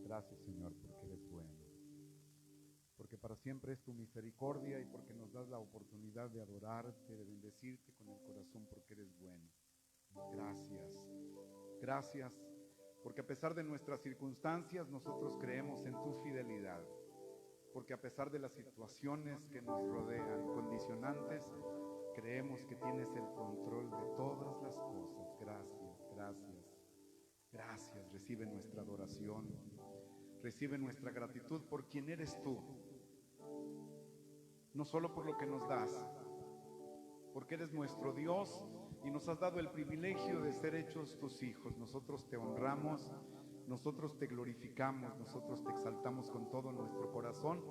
Gracias, Señor, porque eres bueno. Porque para siempre es tu misericordia y porque nos das la oportunidad de adorarte, de bendecirte con el corazón porque eres bueno. Gracias. Gracias, porque a pesar de nuestras circunstancias, nosotros creemos en tu fidelidad. Porque a pesar de las situaciones que nos rodean, condicionantes, creemos que tienes el control de todas las cosas. Gracias, gracias, gracias. Recibe nuestra adoración, recibe nuestra gratitud por quien eres tú. No solo por lo que nos das, porque eres nuestro Dios y nos has dado el privilegio de ser hechos tus hijos. Nosotros te honramos, nosotros te glorificamos, nosotros te exaltamos con todo nuestro corazón.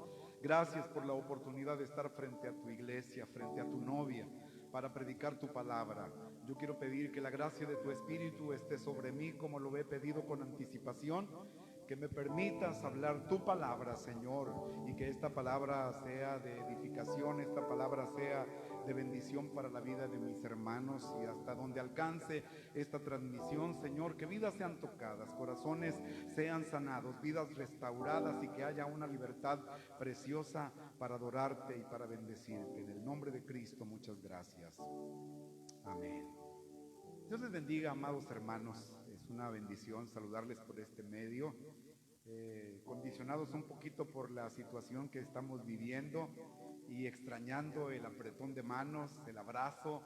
Gracias por la oportunidad de estar frente a tu iglesia, frente a tu novia, para predicar tu palabra. Yo quiero pedir que la gracia de tu Espíritu esté sobre mí como lo he pedido con anticipación, que me permitas hablar tu palabra, Señor, y que esta palabra sea de edificación, esta palabra sea de bendición para la vida de mis hermanos, y hasta donde alcance esta transmisión, Señor, que vidas sean tocadas, corazones sean sanados, vidas restauradas, y que haya una libertad preciosa para adorarte y para bendecirte. En el nombre de Cristo, muchas gracias. Amén. Dios les bendiga, amados hermanos. Es una bendición saludarles por este medio, condicionados un poquito por la situación que estamos viviendo y extrañando el apretón de manos, el abrazo,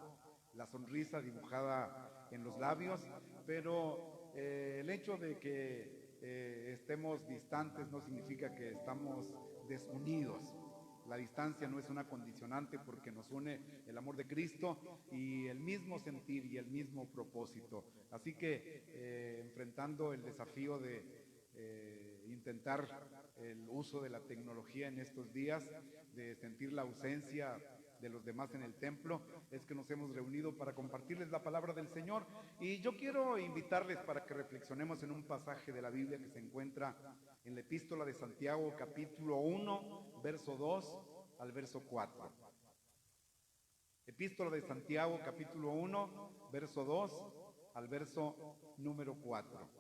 la sonrisa dibujada en los labios, pero el hecho de que estemos distantes no significa que estamos desunidos. La distancia no es una condicionante porque nos une el amor de Cristo y el mismo sentir y el mismo propósito. Así que enfrentando el desafío de intentar el uso de la tecnología en estos días, de sentir la ausencia de los demás en el templo, es que nos hemos reunido para compartirles la palabra del Señor. Y yo quiero invitarles para que reflexionemos en un pasaje de la Biblia que se encuentra en la Epístola de Santiago, capítulo 1, verso 2 al verso 4. Epístola de Santiago, capítulo 1, verso 2 al verso número 4.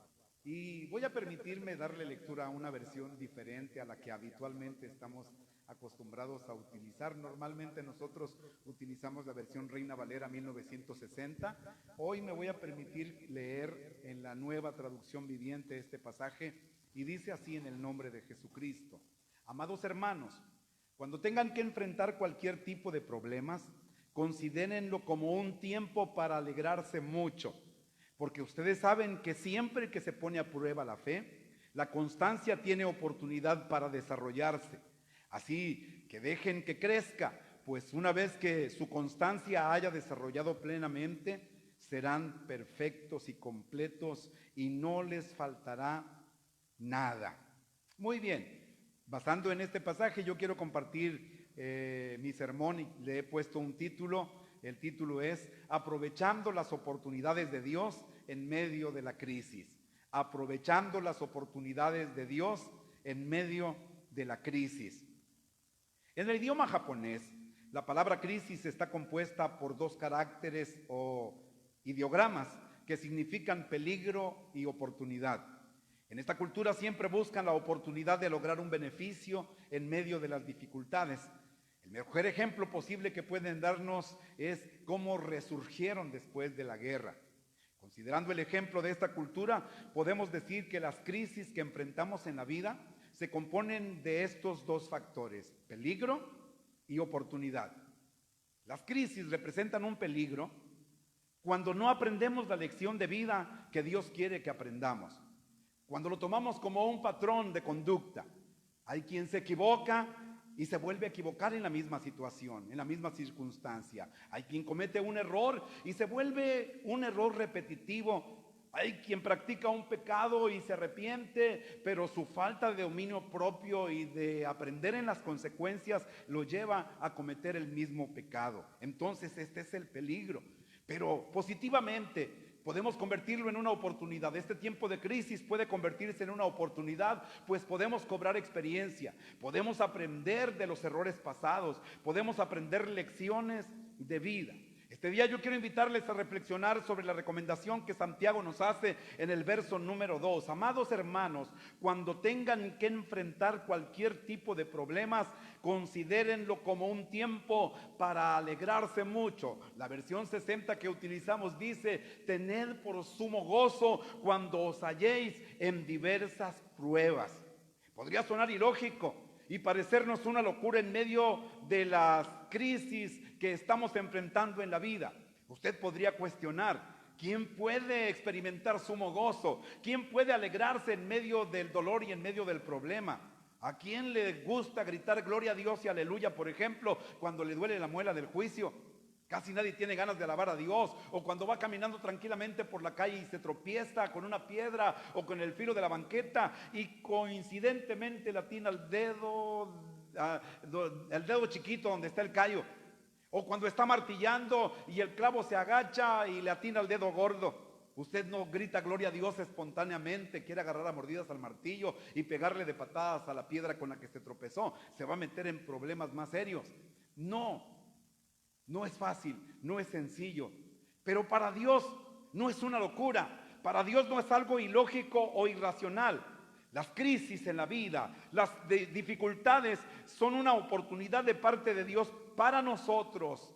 Y voy a permitirme darle lectura a una versión diferente a la que habitualmente estamos acostumbrados a utilizar. Normalmente nosotros utilizamos la versión Reina Valera 1960. Hoy me voy a permitir leer en la Nueva Traducción Viviente este pasaje, y dice así en el nombre de Jesucristo. Amados hermanos, cuando tengan que enfrentar cualquier tipo de problemas, considérenlo como un tiempo para alegrarse mucho, porque ustedes saben que siempre que se pone a prueba la fe, la constancia tiene oportunidad para desarrollarse. Así que dejen que crezca, pues una vez que su constancia haya desarrollado plenamente, serán perfectos y completos y no les faltará nada. Muy bien, basando en este pasaje yo quiero compartir mi sermón y le he puesto un título. El título es Aprovechando las oportunidades de Dios en medio de la crisis. Aprovechando las oportunidades de Dios en medio de la crisis. En el idioma japonés, la palabra crisis está compuesta por dos caracteres o ideogramas que significan peligro y oportunidad. En esta cultura siempre buscan la oportunidad de lograr un beneficio en medio de las dificultades. El mejor ejemplo posible que pueden darnos es cómo resurgieron después de la guerra. Considerando el ejemplo de esta cultura, podemos decir que las crisis que enfrentamos en la vida se componen de estos dos factores, peligro y oportunidad. Las crisis representan un peligro cuando no aprendemos la lección de vida que Dios quiere que aprendamos, cuando lo tomamos como un patrón de conducta. Hay quien se equivoca y se vuelve a equivocar en la misma situación, en la misma circunstancia. Hay quien comete un error y se vuelve un error repetitivo. Hay quien practica un pecado y se arrepiente, pero su falta de dominio propio y de aprender en las consecuencias lo lleva a cometer el mismo pecado. Entonces este es el peligro. Pero positivamente podemos convertirlo en una oportunidad. Este tiempo de crisis puede convertirse en una oportunidad, pues podemos cobrar experiencia, podemos aprender de los errores pasados, podemos aprender lecciones de vida. Este día yo quiero invitarles a reflexionar sobre la recomendación que Santiago nos hace en el verso número 2. Amados hermanos, cuando tengan que enfrentar cualquier tipo de problemas, considérenlo como un tiempo para alegrarse mucho. La versión 60 que utilizamos dice: tened por sumo gozo cuando os halléis en diversas pruebas. Podría sonar ilógico y parecernos una locura en medio de las crisis que estamos enfrentando en la vida. Usted podría cuestionar: ¿quién puede experimentar sumo gozo? ¿Quién puede alegrarse en medio del dolor y en medio del problema? ¿A quién le gusta gritar gloria a Dios y aleluya, por ejemplo, cuando le duele la muela del juicio? Casi nadie tiene ganas de alabar a Dios. O cuando va caminando tranquilamente por la calle y se tropieza con una piedra o con el filo de la banqueta y coincidentemente le atina el dedo chiquito donde está el callo. O cuando está martillando y el clavo se agacha y le atina el dedo gordo. Usted no grita gloria a Dios espontáneamente, quiere agarrar a mordidas al martillo y pegarle de patadas a la piedra con la que se tropezó. Se va a meter en problemas más serios. No es fácil, no es sencillo, pero para Dios no es una locura, para Dios no es algo ilógico o irracional. Las crisis en la vida, las dificultades son una oportunidad de parte de Dios para nosotros,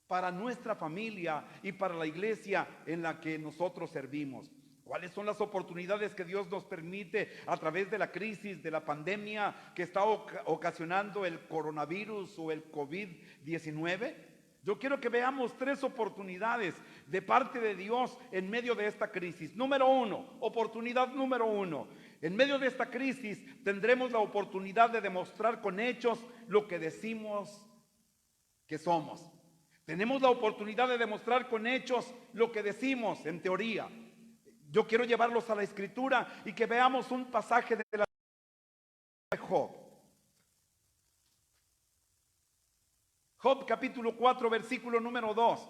para nuestra familia y para la iglesia en la que nosotros servimos. ¿Cuáles son las oportunidades que Dios nos permite a través de la crisis, de la pandemia que está ocasionando el coronavirus o el COVID-19? Yo quiero que veamos 3 oportunidades de parte de Dios en medio de esta crisis. Número 1, oportunidad número 1. En medio de esta crisis tendremos la oportunidad de demostrar con hechos lo que decimos que somos. Tenemos la oportunidad de demostrar con hechos lo que decimos en teoría. Yo quiero llevarlos a la Escritura y que veamos un pasaje de la de Job. Job capítulo 4, versículo número 2.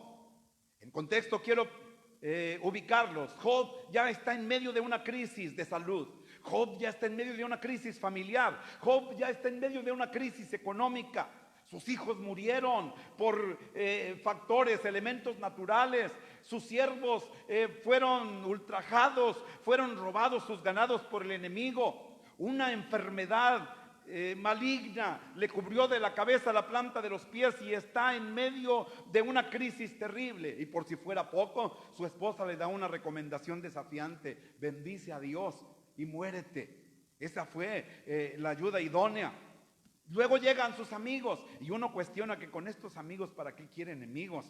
En contexto quiero ubicarlos. Job ya está en medio de una crisis de salud. Job ya está en medio de una crisis familiar. Job ya está en medio de una crisis económica. Sus hijos murieron por factores, elementos naturales. Sus siervos fueron ultrajados, fueron robados sus ganados por el enemigo. Una enfermedad maligna le cubrió de la cabeza a la planta de los pies y está en medio de una crisis terrible. Y por si fuera poco, su esposa le da una recomendación desafiante: bendice a Dios y muérete. Esa fue la ayuda idónea. Luego llegan sus amigos y uno cuestiona que con estos amigos ¿para qué quiere enemigos?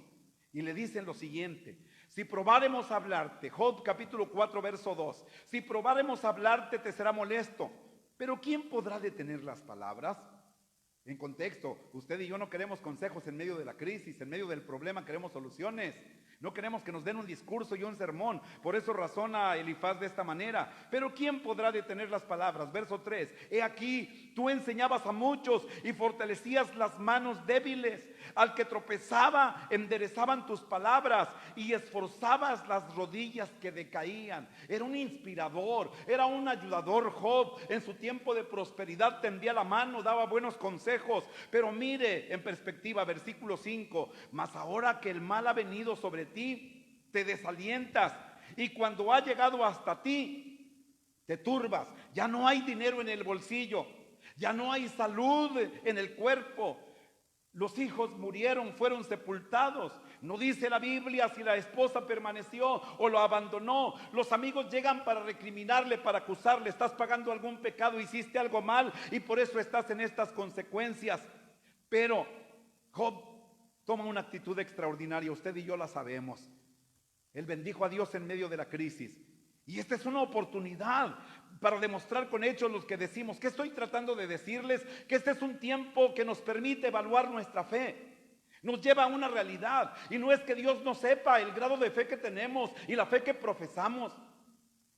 Y le dicen lo siguiente: si probáremos a hablarte, Job capítulo 4 verso 2, si probáremos a hablarte te será molesto, pero ¿quién podrá detener las palabras? En contexto, usted y yo no queremos consejos en medio de la crisis, en medio del problema queremos soluciones. No queremos que nos den un discurso y un sermón. Por eso razona Elifaz de esta manera: pero ¿quién podrá detener las palabras? Verso 3: he aquí, tú enseñabas a muchos y fortalecías las manos débiles. Al que tropezaba, enderezaban tus palabras y esforzabas las rodillas que decaían. Era un inspirador, era un ayudador Job. En su tiempo de prosperidad tendía la mano, daba buenos consejos. Pero mire en perspectiva, versículo 5: mas ahora que el mal ha venido sobre ti, te desalientas, y cuando ha llegado hasta ti, te turbas. Ya no hay dinero en el bolsillo, ya no hay salud en el cuerpo. Los hijos murieron, fueron sepultados. No dice la Biblia si la esposa permaneció o lo abandonó. Los amigos llegan para recriminarle, para acusarle: estás pagando algún pecado, hiciste algo mal y por eso estás en estas consecuencias. Pero Job toma una actitud extraordinaria, usted y yo la sabemos. Él bendijo a Dios en medio de la crisis. Y esta es una oportunidad para demostrar con hechos los que decimos. ¿Qué estoy tratando de decirles? Que este es un tiempo que nos permite evaluar nuestra fe. Nos lleva a una realidad. Y no es que Dios no sepa el grado de fe que tenemos y la fe que profesamos.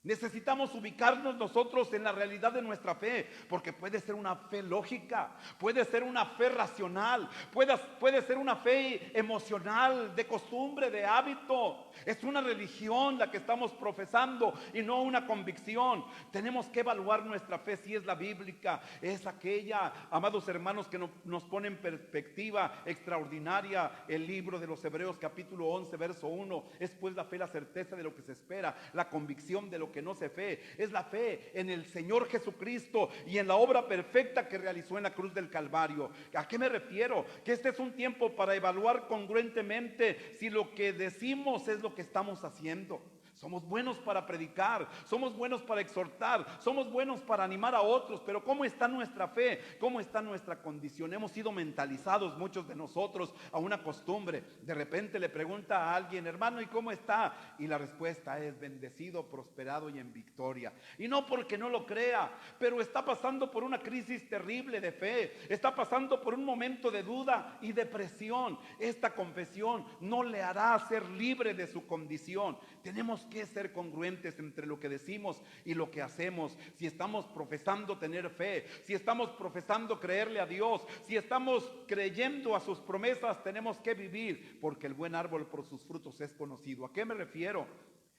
Necesitamos ubicarnos nosotros en la realidad de nuestra fe, porque puede ser una fe lógica, puede ser una fe racional, puede ser una fe emocional, de costumbre, de hábito. Es una religión la que estamos profesando y no una convicción. Tenemos que evaluar nuestra fe si es la bíblica, es aquella, amados hermanos, que nos pone en perspectiva extraordinaria el libro de los Hebreos capítulo 11 verso 1. Es pues la fe la certeza de lo que se espera, la convicción de lo que no se ve. Es la fe en el Señor Jesucristo y en la obra perfecta que realizó en la cruz del Calvario. ¿A qué me refiero? Que este es un tiempo para evaluar congruentemente si lo que decimos es lo que estamos haciendo. Somos buenos para predicar, somos buenos para exhortar, somos buenos para animar a otros, pero ¿cómo está nuestra fe? ¿Cómo está nuestra condición? Hemos sido mentalizados muchos de nosotros a una costumbre. De repente le pregunta a alguien: hermano, ¿y cómo está? Y la respuesta es: bendecido, prosperado y en victoria. Y no porque no lo crea, pero está pasando por una crisis terrible de fe, está pasando por un momento de duda y depresión. Esta confesión no le hará ser libre de su condición. Tenemos que ser congruentes entre lo que decimos y lo que hacemos. Si estamos profesando tener fe, si estamos profesando creerle a Dios, si estamos creyendo a sus promesas, tenemos que vivir, porque el buen árbol por sus frutos es conocido. ¿A qué me refiero?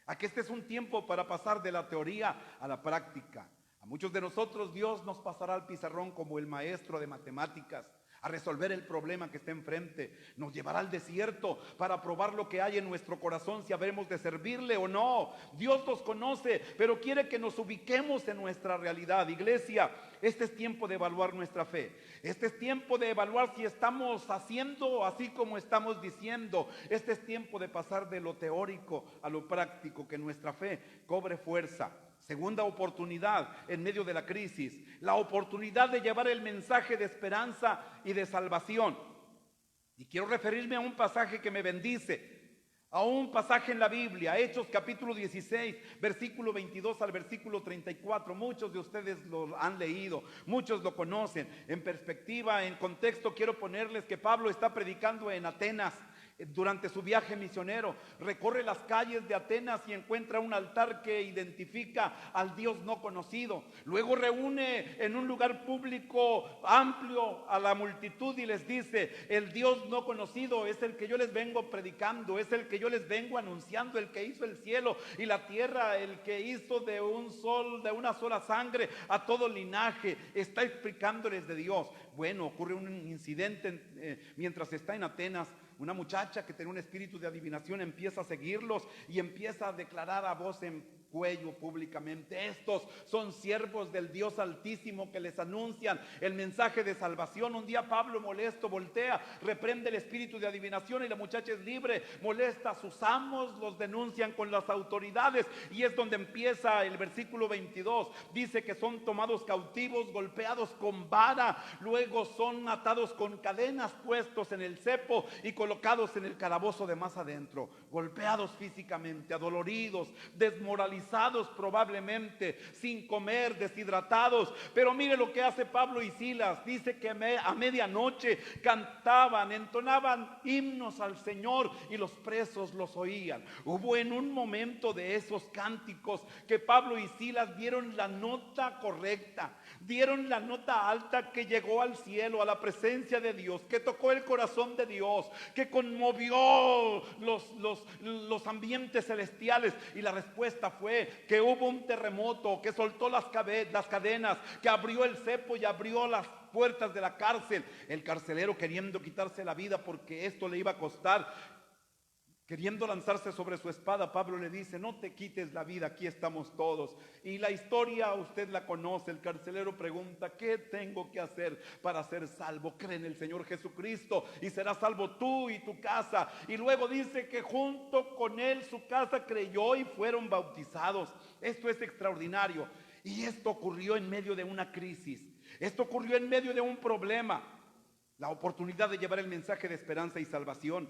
A que este es un tiempo para pasar de la teoría a la práctica. A muchos de nosotros Dios nos pasará al pizarrón como el maestro de matemáticas, a resolver el problema que está enfrente. Nos llevará al desierto para probar lo que hay en nuestro corazón, si habremos de servirle o no. Dios nos conoce, pero quiere que nos ubiquemos en nuestra realidad. Iglesia, este es tiempo de evaluar nuestra fe. Este es tiempo de evaluar si estamos haciendo así como estamos diciendo. Este es tiempo de pasar de lo teórico a lo práctico, que nuestra fe cobre fuerza. Segunda oportunidad en medio de la crisis, la oportunidad de llevar el mensaje de esperanza y de salvación. Y quiero referirme a un pasaje que me bendice, a un pasaje en la Biblia, Hechos capítulo 16, versículo 22 al versículo 34. Muchos de ustedes lo han leído, muchos lo conocen. En perspectiva, en contexto, quiero ponerles que Pablo está predicando en Atenas. Durante su viaje misionero, recorre las calles de Atenas y encuentra un altar que identifica al Dios no conocido. Luego reúne en un lugar público amplio a la multitud y les dice: el Dios no conocido es el que yo les vengo predicando, es el que yo les vengo anunciando, el que hizo el cielo y la tierra, el que hizo de una sola sangre a todo linaje. Está explicándoles de Dios. Bueno, ocurre un incidente mientras está en Atenas. Una muchacha que tenía un espíritu de adivinación empieza a seguirlos y empieza a declarar a voz en cuello públicamente: estos son siervos del Dios Altísimo que les anuncian el mensaje de salvación. Un día Pablo, molesto, voltea, reprende el espíritu de adivinación y la muchacha es libre. Molesta a sus amos, los denuncian con las autoridades, y es donde empieza el versículo 22. Dice que son tomados cautivos, golpeados con vara, luego son atados con cadenas, puestos en el cepo y colocados en el calabozo de más adentro, golpeados físicamente, adoloridos, desmoralizados probablemente, sin comer, deshidratados. Pero mire lo que hace Pablo y Silas. Dice que a medianoche cantaban, entonaban himnos al Señor y los presos los oían. Hubo en un momento de esos cánticos que Pablo y Silas dieron la nota correcta, dieron la nota alta que llegó al cielo, a la presencia de Dios, que tocó el corazón de Dios, que conmovió los ambientes celestiales. Y la respuesta fue que hubo un terremoto que soltó las cadenas, que abrió el cepo y abrió las puertas de la cárcel. El carcelero, queriendo quitarse la vida porque esto le iba a costar, queriendo lanzarse sobre su espada, Pablo le dice: no te quites la vida, aquí estamos todos. Y la historia usted la conoce. El carcelero pregunta: ¿qué tengo que hacer para ser salvo? Cree en el Señor Jesucristo y serás salvo tú y tu casa. Y luego dice que junto con él su casa creyó y fueron bautizados. Esto es extraordinario. Y esto ocurrió en medio de una crisis. Esto ocurrió en medio de un problema. La oportunidad de llevar el mensaje de esperanza y salvación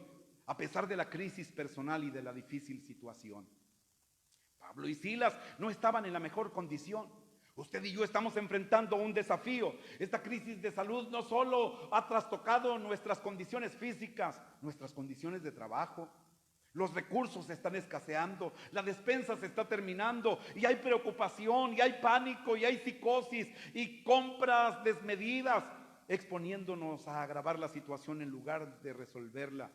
a pesar de la crisis personal y de la difícil situación. Pablo y Silas no estaban en la mejor condición. Usted y yo estamos enfrentando un desafío. Esta crisis de salud no solo ha trastocado nuestras condiciones físicas, nuestras condiciones de trabajo, Los recursos están escaseando, la despensa se está terminando y hay preocupación y hay pánico y hay psicosis y compras desmedidas, exponiéndonos a agravar la situación en lugar de resolverla.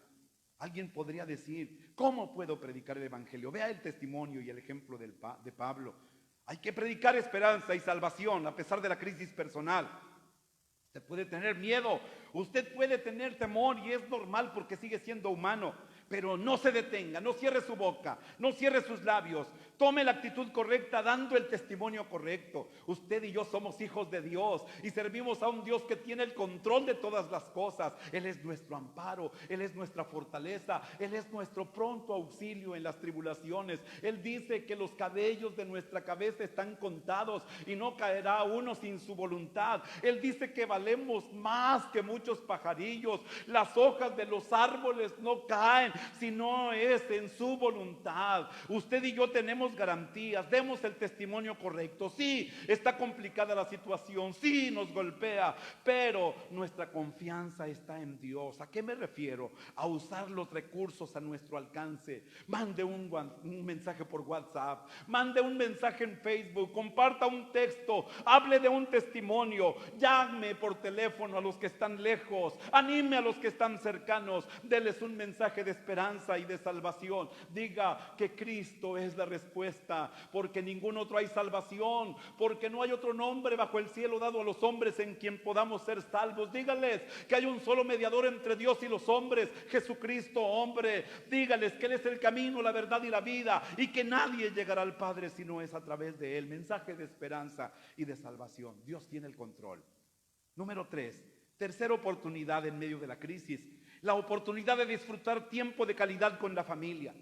Alguien podría decir, ¿cómo puedo predicar el evangelio? Vea el testimonio y el ejemplo de Pablo. Hay que predicar esperanza y salvación a pesar de la crisis personal. Usted puede tener miedo, usted puede tener temor y es normal porque sigue siendo humano. Pero no se detenga, no cierre su boca, no cierre sus labios. Tome la actitud correcta dando el testimonio correcto. Usted y yo somos hijos de Dios y servimos a un Dios que tiene el control de todas las cosas. Él es nuestro amparo, Él es nuestra fortaleza, Él es nuestro pronto auxilio en las tribulaciones. Él dice que los cabellos de nuestra cabeza están contados y no caerá uno sin su voluntad. Él dice que valemos más que muchos pajarillos. Las hojas de los árboles no caen si no es en su voluntad. Usted y yo tenemos garantías, demos el testimonio correcto. Sí, está complicada la situación, sí nos golpea, pero nuestra confianza está en Dios. ¿A qué me refiero? A usar los recursos a nuestro alcance. Mande un mensaje por WhatsApp, mande un mensaje en Facebook, comparta un texto, hable de un testimonio, llame por teléfono a los que están lejos, anime a los que están cercanos, déles un mensaje de esperanza y de salvación. Diga que Cristo es la respuesta, porque ningún otro hay salvación, porque no hay otro nombre bajo el cielo dado a los hombres en quien podamos ser salvos. Dígales que hay un solo mediador entre Dios y los hombres, Jesucristo hombre. Dígales que Él es el camino, la verdad y la vida, y que nadie llegará al Padre si no es a través de Él. Mensaje de esperanza y de salvación. Dios tiene el control. Número 3, tercera oportunidad en medio de la crisis, la oportunidad de disfrutar tiempo de calidad con la familia.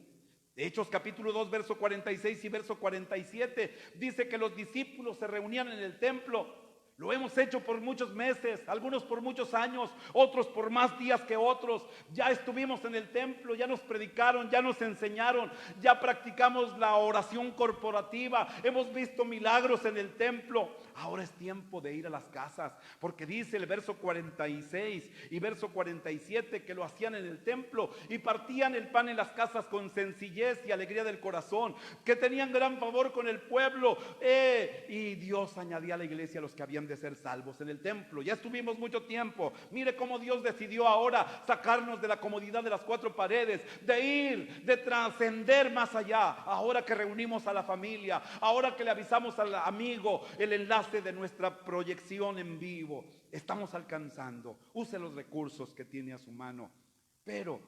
Hechos capítulo 2, verso 46 y verso 47 dice que los discípulos se reunían en el templo. Lo hemos hecho por muchos meses, algunos por muchos años, otros por más días que otros. Ya estuvimos en el templo, ya nos predicaron, ya nos enseñaron, ya practicamos la oración corporativa, hemos visto milagros en el templo. Ahora es tiempo de ir a las casas, porque dice el verso 46 y verso 47 que lo hacían en el templo y partían el pan en las casas con sencillez y alegría del corazón, que tenían gran favor con el pueblo, y Dios añadía a la iglesia a los que habían de ser salvos en el templo. Ya estuvimos mucho tiempo. Mire cómo Dios decidió ahora sacarnos de la comodidad de las cuatro paredes, de ir, de trascender más allá. Ahora que reunimos a la familia, ahora que le avisamos al amigo el enlace de nuestra proyección en vivo, estamos alcanzando. Use los recursos que tiene a su mano, pero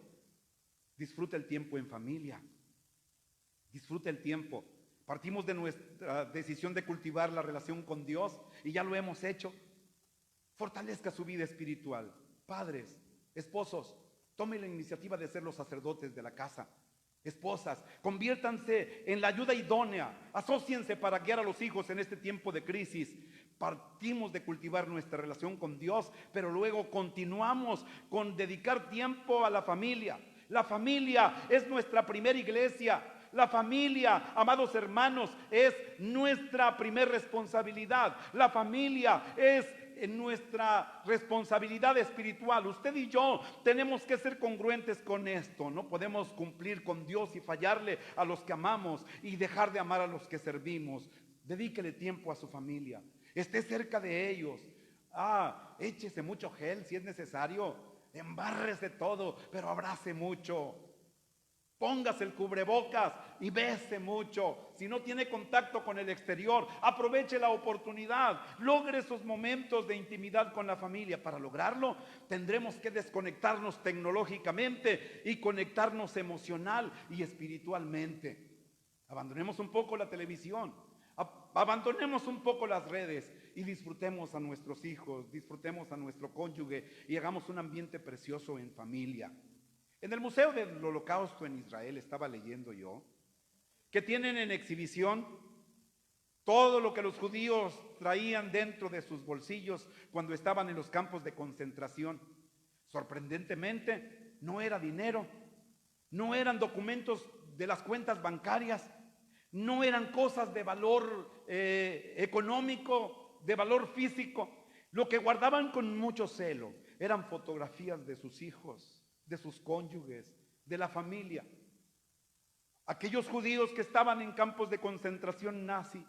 disfrute el tiempo en familia. Disfrute el tiempo. Partimos de nuestra decisión de cultivar la relación con Dios y ya lo hemos hecho. Fortalezca su vida espiritual. Padres, esposos, tomen la iniciativa de ser los sacerdotes de la casa. Esposas, conviértanse en la ayuda idónea. Asóciense para guiar a los hijos en este tiempo de crisis. Partimos de cultivar nuestra relación con Dios, pero luego continuamos con dedicar tiempo a la familia. La familia es nuestra primera iglesia. La familia, amados hermanos, es nuestra primera responsabilidad. La familia es nuestra responsabilidad espiritual. Usted y yo tenemos que ser congruentes con esto. No podemos cumplir con Dios y fallarle a los que amamos y dejar de amar a los que servimos. Dedíquele tiempo a su familia. Esté cerca de ellos. Échese mucho gel si es necesario. Embárrese todo, pero abrace mucho. Póngase el cubrebocas y bese mucho. Si no tiene contacto con el exterior, aproveche la oportunidad. Logre esos momentos de intimidad con la familia. Para lograrlo, tendremos que desconectarnos tecnológicamente y conectarnos emocional y espiritualmente. Abandonemos un poco la televisión, abandonemos un poco las redes y disfrutemos a nuestros hijos, disfrutemos a nuestro cónyuge y hagamos un ambiente precioso en familia. En el Museo del Holocausto en Israel estaba leyendo yo que tienen en exhibición todo lo que los judíos traían dentro de sus bolsillos cuando estaban en los campos de concentración. Sorprendentemente, no era dinero, no eran documentos de las cuentas bancarias, no eran cosas de valor económico, de valor físico. Lo que guardaban con mucho celo eran fotografías de sus hijos, de sus cónyuges, de la familia. Aquellos judíos que estaban en campos de concentración nazi,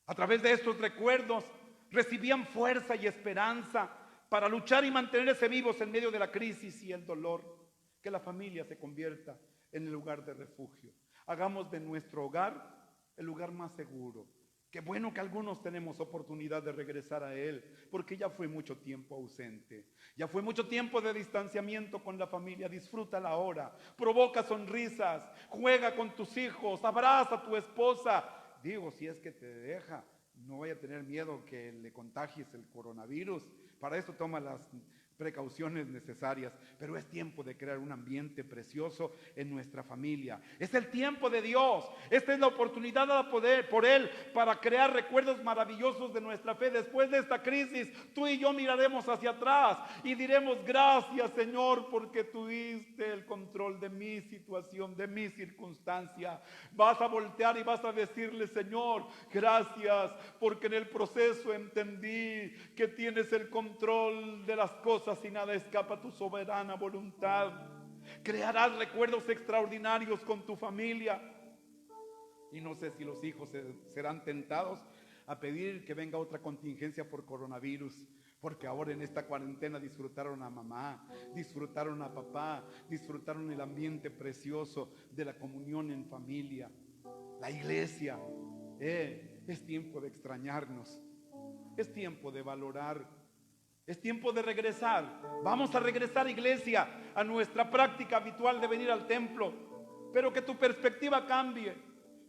a través de estos recuerdos, recibían fuerza y esperanza para luchar y mantenerse vivos en medio de la crisis y el dolor. Que la familia se convierta en el lugar de refugio. Hagamos de nuestro hogar el lugar más seguro. Qué bueno que algunos tenemos oportunidad de regresar a él, porque ya fue mucho tiempo ausente. Ya fue mucho tiempo de distanciamiento con la familia. Disfrútala ahora. Provoca sonrisas. Juega con tus hijos. Abraza a tu esposa. Digo, si es que te deja, no vaya a tener miedo que le contagies el coronavirus. Para eso toma las precauciones necesarias, pero es tiempo de crear un ambiente precioso en nuestra familia. Es el tiempo de Dios. Esta es la oportunidad dada por Él para crear recuerdos maravillosos de nuestra fe. Después de esta crisis, tú y yo miraremos hacia atrás y diremos: gracias, Señor, porque tuviste el control de mi situación, de mi circunstancia. Vas a voltear y vas a decirle: Señor, gracias, porque en el proceso entendí que tienes el control de las cosas y nada escapa a tu soberana voluntad. Crearás recuerdos extraordinarios con tu familia. Y no sé si los hijos serán tentados a pedir que venga otra contingencia por coronavirus, porque ahora en esta cuarentena disfrutaron a mamá, disfrutaron a papá, disfrutaron el ambiente precioso de la comunión en familia. La iglesia, es tiempo de extrañarnos, es tiempo de valorar. Es tiempo de regresar. Vamos a regresar, iglesia, a nuestra práctica habitual de venir al templo. Pero que tu perspectiva cambie,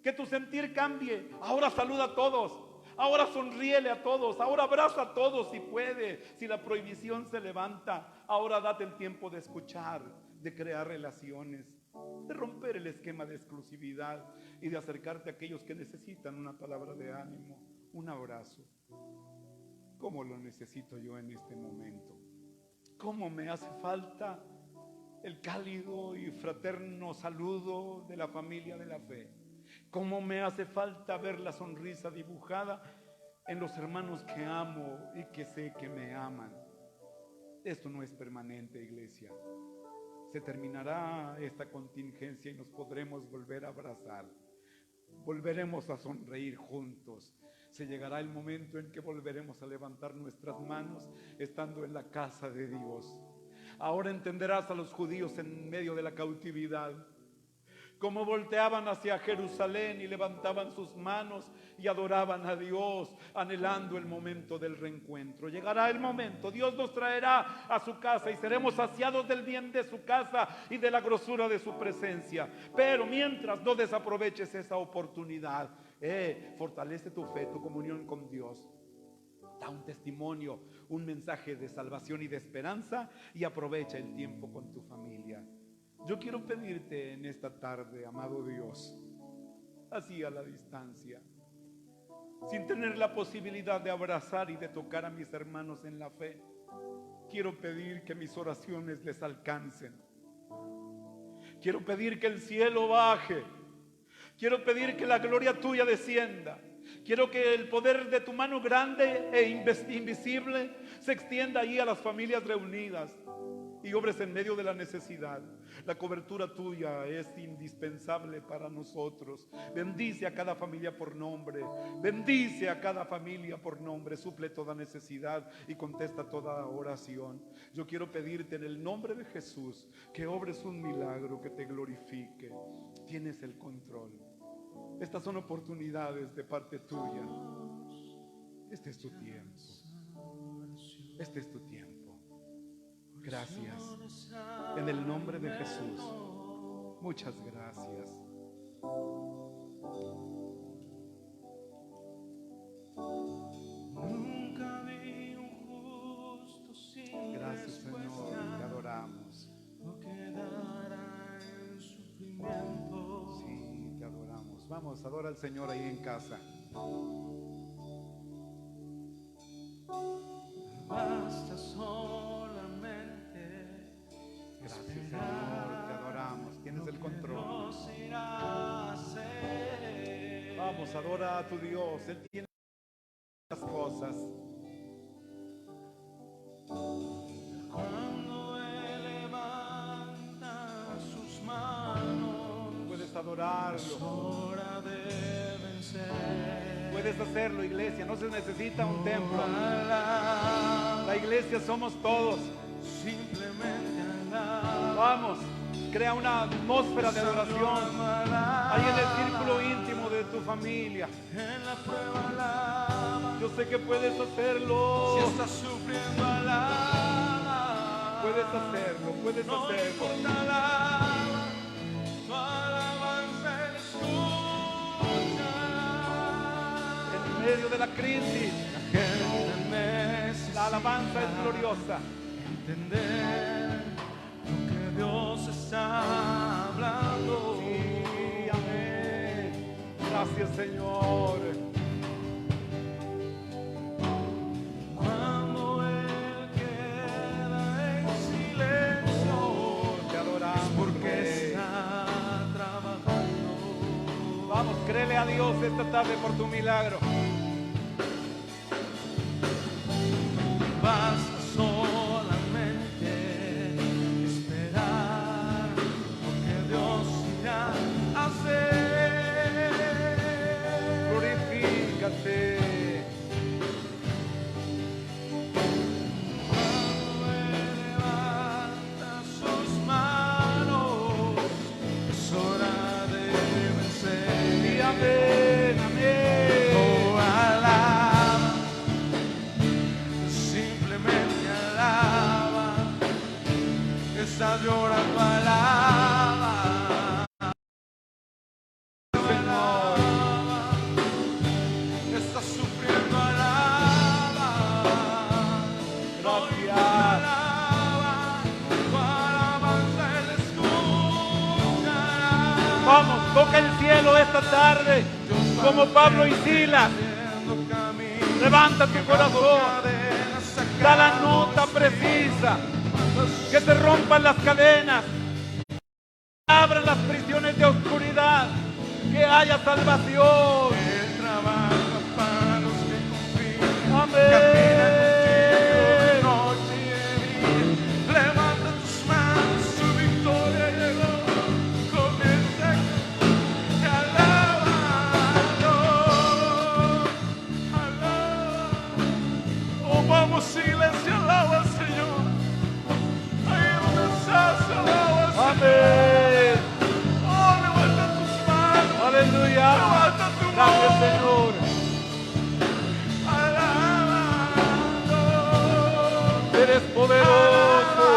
que tu sentir cambie. Ahora saluda a todos, ahora sonríele a todos, ahora abraza a todos si puede. Si la prohibición se levanta, ahora date el tiempo de escuchar, de crear relaciones, de romper el esquema de exclusividad y de acercarte a aquellos que necesitan una palabra de ánimo, un abrazo. ¿Cómo lo necesito yo en este momento? ¿Cómo me hace falta el cálido y fraterno saludo de la familia de la fe? ¿Cómo me hace falta ver la sonrisa dibujada en los hermanos que amo y que sé que me aman? Esto no es permanente, iglesia. Se terminará esta contingencia y nos podremos volver a abrazar. Volveremos a sonreír juntos. Se llegará el momento en que volveremos a levantar nuestras manos estando en la casa de Dios. Ahora entenderás a los judíos en medio de la cautividad, cómo volteaban hacia Jerusalén y levantaban sus manos y adoraban a Dios, anhelando el momento del reencuentro. Llegará el momento, Dios nos traerá a su casa y seremos saciados del bien de su casa y de la grosura de su presencia. Pero mientras, no desaproveches esa oportunidad. Fortalece tu fe, tu comunión con Dios. Da un testimonio, un mensaje de salvación y de esperanza, y aprovecha el tiempo con tu familia. Yo quiero pedirte en esta tarde, amado Dios, así a la distancia, sin tener la posibilidad de abrazar y de tocar a mis hermanos en la fe, quiero pedir que mis oraciones les alcancen. Quiero pedir que el cielo baje. Quiero pedir que la gloria tuya descienda. Quiero que el poder de tu mano grande e invisible se extienda allí a las familias reunidas y obres en medio de la necesidad. La cobertura tuya es indispensable para nosotros. Bendice a cada familia por nombre. Bendice a cada familia por nombre. Suple toda necesidad y contesta toda oración. Yo quiero pedirte en el nombre de Jesús que obres un milagro, que te glorifique. Tienes el control. Estas son oportunidades de parte tuya. Este es tu tiempo. Este es tu tiempo. Gracias. En el nombre de Jesús. Muchas gracias. Nunca vi un justo sin Gracias, Señor. Te adoramos. no quedará en sufrimiento. Sí, te adoramos. Vamos, adora al Señor ahí en casa. Basta solamente Gracias, Señor. Te adoramos. Tienes el control. Dios irá a hacer. Vamos, adora a tu Dios. Él tiene las cosas. Cuando Él levanta sus manos, Puedes adorarlo. hora de vencer. Puedes hacerlo, iglesia, no se necesita un templo. Alaba, La iglesia somos todos. simplemente alaba. Vamos, crea una atmósfera de adoración ahí en el círculo íntimo de tu familia. En la prueba alaba. Yo sé que puedes hacerlo. Si estás sufriendo alaba. Puedes hacerlo, puedes No hacerlo. importa alaba. Tu alabanza Él escuchará. En medio de la crisis, La gente necesita la alabanza es gloriosa. entender lo que Dios está hablando. Sí, amén. Gracias, Señor. Cuando Él queda en silencio, Te adoramos, porque Rey. está trabajando. Vamos, créele a Dios esta tarde por tu milagro. Basta solamente esperar lo que Dios irá a hacer. Glorifícate. Cuando Él levanta sus manos, es hora de vencer. Sí, amén, amén. Oh, alaba, simplemente alaba. Estás llorando, alaba. Alaba. Estás sufriendo, alaba. Gracias. Alaba. Tu alabanza Él escuchará. Vamos, toca el cielo esta tarde, como Pablo y Silas. Levanta tu corazón, da la nota precisa, que te rompan las cadenas, abran las prisiones de oscuridad, que haya salvación. Él trabaja para los que confían. Amén. Noche y día. Levanta tus manos, su victoria llegó. Comienza a alabarlo. Alaba. Oh, vamos, iglesia, alaba al Señor. Ahí donde estás, alaba al Señor. Amén. Oh, levanta tus manos. Aleluya. Levanta tu Gracias, voz. Señor. Eres poderoso.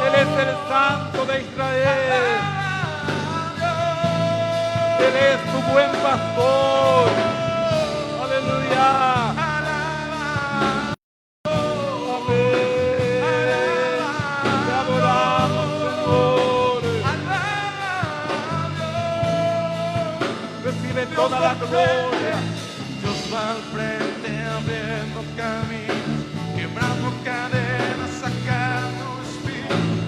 Él es el Santo de Israel. Él es tu buen pastor. Aleluya. Amén. Te adoramos, Señor. Recibe toda la gloria. Dios va al frente abriendo caminos, quebrando cadenas, sacando espíritus,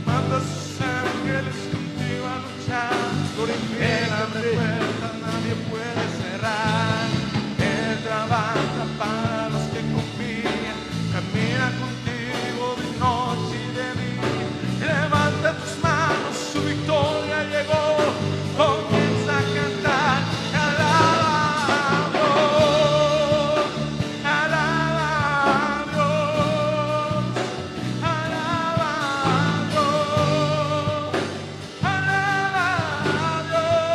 manda a sus ángeles contigo a luchar. Él abre puertas, nadie puede cerrar. Él trabaja para los que confían, camina contigo de noche y de día. Levanta tus manos, su victoria llegó. Comienza a cantar, alaba a Dios, alaba a Dios, alaba a Dios, alaba a Dios.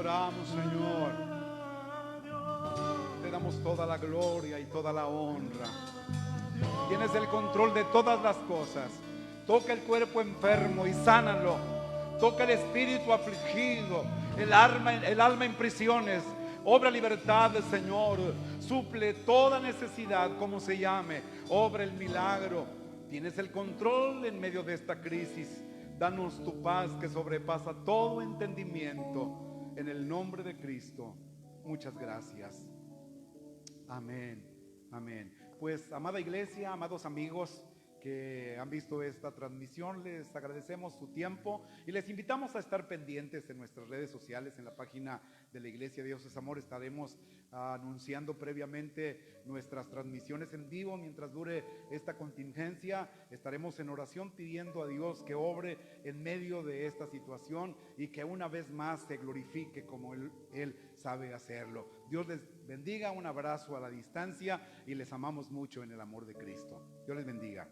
adoramos, Señor. Te damos toda la gloria y toda la honra. Tienes el control de todas las cosas. Toca el cuerpo enfermo y sánalo. Toca el espíritu afligido, el alma en prisiones. Obra libertad, Señor. Suple toda necesidad, como se llame. Obra el milagro. Tienes el control en medio de esta crisis. Danos tu paz que sobrepasa todo entendimiento. En el nombre de Cristo. Muchas gracias. Amén. Amén. Pues, amada iglesia, amados amigos que han visto esta transmisión, les agradecemos su tiempo y les invitamos a estar pendientes en nuestras redes sociales. En la página de la Iglesia Dios es Amor estaremos anunciando previamente nuestras transmisiones en vivo. Mientras dure esta contingencia, estaremos en oración pidiendo a Dios que obre en medio de esta situación y que una vez más se glorifique como Él sabe hacerlo. Dios les bendiga, un abrazo a la distancia y les amamos mucho en el amor de Cristo. Dios les bendiga.